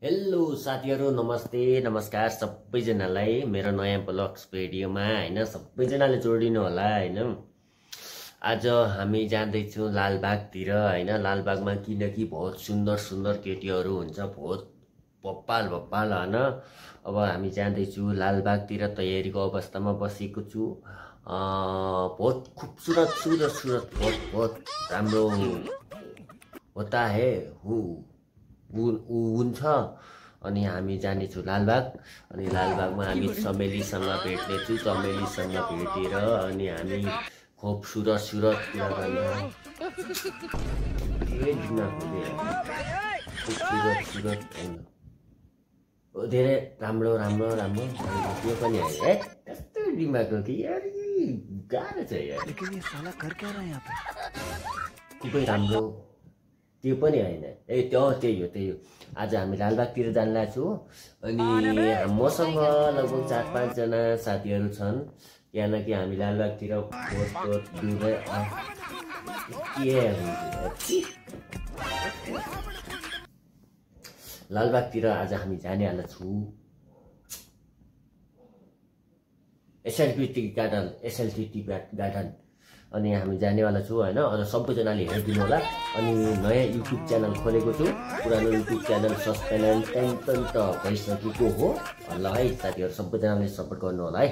Hello साथीहरु, नमस्ते नमस्कार सबैजनालाई मेरो नयाँ ब्लग्स भिडियोमा हैन सबैजनाले जोडिनु होला हैन। आज हामी जाँदैछौँ लालबागतिर हैन। लालबागमा किनकि बहुत सुन्दर सुन्दर केटीहरु हुन्छ, बहुत भप्पाल भप्पाल हैन। अब हामी जाँदैछौँ लालबागतिर, तयारीको अवस्थामा बसेको छु। बहुत खूबसूरत सूरत बहुत राम्रो होता है हुन्छ। अनि हामी जानेछौँ लालबाग। अनि लालबागमा हामी चमेलीसँग भेट्नेछौँ। चमेलीसँग भेटेर अनि हामी खूबसूरत कुरा गर्छौँ। धेरै राम्रो त्यो पनि है। कस्तो दिमाग हो कि यार, गाह्रो छ यार। लेकिन ये साला कर क्या रहा है यहाँ पे? खुबै राम्रो त्यो पनि हैन। त्यही हो। आज हामी लालबागतिर जान लाग्छौँ। अनि मसँग लगभग 4-5 जना साथीहरु छन्। किनकि हामी लालबागतिर लालबागतिर आज हामी जानेवाला छौँ। एसएलटी गार्डन अनि हामी जानेवाला छौँ हैन। अनि सबैजनाले हेरिदिनु होला। अनि नयाँ युट्युब च्यानल खोलेको छु। पुरानो युट्युब च्यानल सस्पेन्ड भइसकेको हो। ल है साथीहरु, सबैजनाले सपोर्ट गर्नु होला है।